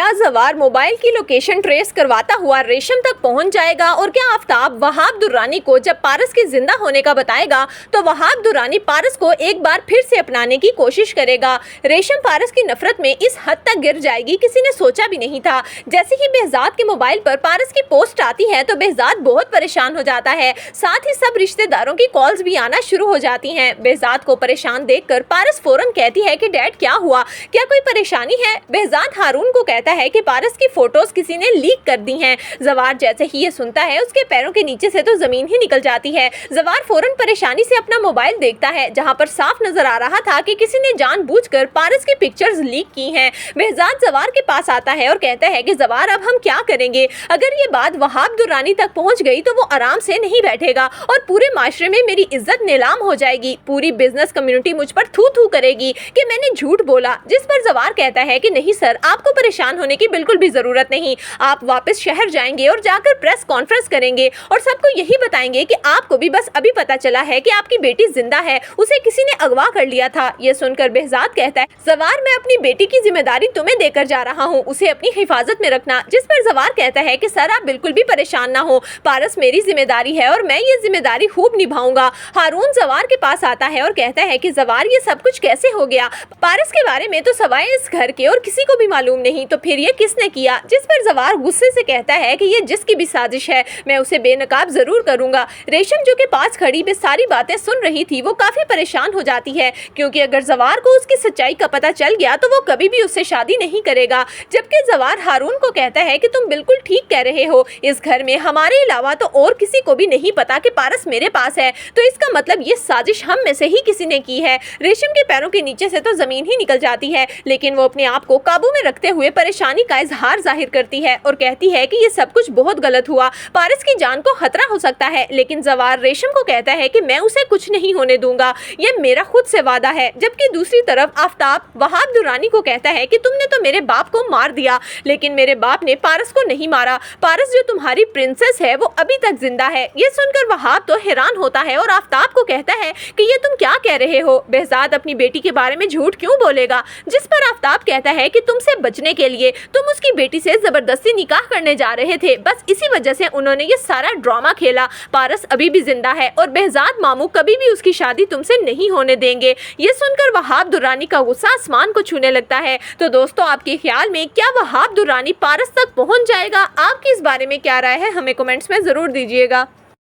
क्या ज़वार मोबाइल की location trace करवाता हुआ रेशम तक पहुंच जाएगा? और क्या आफताब वहाब दुर्रानी को जब पारस के जिंदा होने का बताएगा तो वहाब दुर्रानी पारस को एक बार फिर से अपनाने की कोशिश करेगा? रेशम पारस की नफरत में इस हद तक गिर जाएगी किसी ने सोचा भी नहीं था। जैसे ही behzad के मोबाइल पर पारस की पोस्ट आती है तो behzad बहुत परेशान हो जाता है, साथ ही सब रिश्तेदारों की कॉल्स भी आना शुरू हो जाती हैं। behzad को परेशान देखकर पारस फौरन कहती है कि डैड क्या हुआ, क्या कोई परेशानी है? behzad हारून को कहता है कि पारस की फोटोज किसी ने लीक कर दी हैं। ज़वार जैसे ही ये सुनता है उसके पैरों के नीचे से तो जमीन ही निकल जाती है। ज़वार फौरन परेशानी से अपना मोबाइल देखता है जहां पर साफ नजर आ रहा था कि किसी ने जानबूझकर पारस की पिक्चर्स लीक की हैं। behzad ज़वार के पास आता है और कहता है कि ज़वार अब हम क्या करेंगे? अगर ये बात वहाब दुर्रानी तक पहुंच गई तो वो आराम से नहीं बैठेगा और पूरे माशरे में मेरी इज्जत नीलाम हो जाएगी। पूरी बिजनेस कम्युनिटी मुझ पर थू थू करेगी कि मैंने झूठ बोला। जिस पर ज़वार कहता है कि नहीं सर, आपको परेशान होने की बिल्कुल भी जरूरत नहीं। आप वापस शहर जाएंगे और जाकर प्रेस कॉन्फ्रेंस करेंगे और सबको यही बताएंगे कि आपको भी बस अभी पता चला है कि आपकी बेटी जिंदा है, उसे किसी ने अगवा कर लिया था। ये सुनकर behzad कहता है, ज़वार मैं अपनी बेटी की जिम्मेदारी तुम्हें देकर जा रहा हूँ, उसे अपनी हिफाजत में रखना। जिस पर ज़वार कहता है कि सर आप बिल्कुल भी परेशान ना हो, पारस मेरी जिम्मेदारी है और मैं ये जिम्मेदारी खूब निभाऊंगा। हारून ज़वार के पास आता है और कहता है कि ज़वार ये सब कुछ कैसे हो गया? पारस के बारे में तो सवाए इस घर के और किसी को भी मालूम नहीं, तो फिर ये किसने किया? जिस पर ज़वार गुस्से से कहता है कि ये जिसकी भी साजिश है मैं उसे बेनकाब जरूर करूंगा। रेशम जो के पास खड़ी वे सारी बातें सुन रही थी वो काफी परेशान हो जाती है, क्योंकि अगर ज़वार को उसकी सच्चाई का पता चल गया तो वो कभी भी उससे शादी नहीं करेगा। जबकि ज़वार हारून को कहता है कि तुम बिल्कुल ठीक कह रहे हो, इस घर में हमारे अलावा तो और किसी को भी नहीं पता कि पारस मेरे पास है, तो इसका मतलब ये साजिश हम में से ही किसी ने की है। रेशम के पैरों के नीचे से तो जमीन ही निकल जाती है, लेकिन वो अपने आप को काबू में रखते हुए परेशानी का इजहार जाहिर करती है और कहती है कि ये सब कुछ बहुत गलत हुआ, पारस की जान को खतरा हो सकता है। लेकिन ज़वार रेशम को कहता है कि मैं उसे कुछ नहीं होने दूंगा, ये मेरा खुद से वादा है। जबकि दूसरी तरफ आफताब वहाब दुर्रानी को कहता है कि तुमने तो मेरे बाप को मार दिया, लेकिन मेरे बाप ने पारस को नहीं मारा, पारस जो तुम्हारी प्रिंसेस है वो अभी तक जिंदा है। ये सुनकर वहाब तो हैरान होता है और आफताब को कहता है कि ये तुम क्या कह रहे हो? behzad अपनी बेटी के बारे में झूठ क्यों बोलेगा? जिस पर आफताब कहता है कि तुमसे बचने के लिए तुम उसकी बेटी से जबरदस्ती निकाह करने जा रहे थे, बस इसी वजह से उन्होंने ये सारा ड्रामा खेला। पारस अभी भी जिंदा है और behzad मामू कभी भी उसकी शादी तुमसे नहीं होने देंगे। ये सुनकर वहाब दुर्रानी का गुस्सा आसमान को छूने लगता है। तो दोस्तों आपके ख्याल में क्या वहाब दुर्रानी पारस तक पहुंच जाएगा? आपकी इस बारे में क्या राय है? हमें कमेंट्स में जरूर दीजिएगा।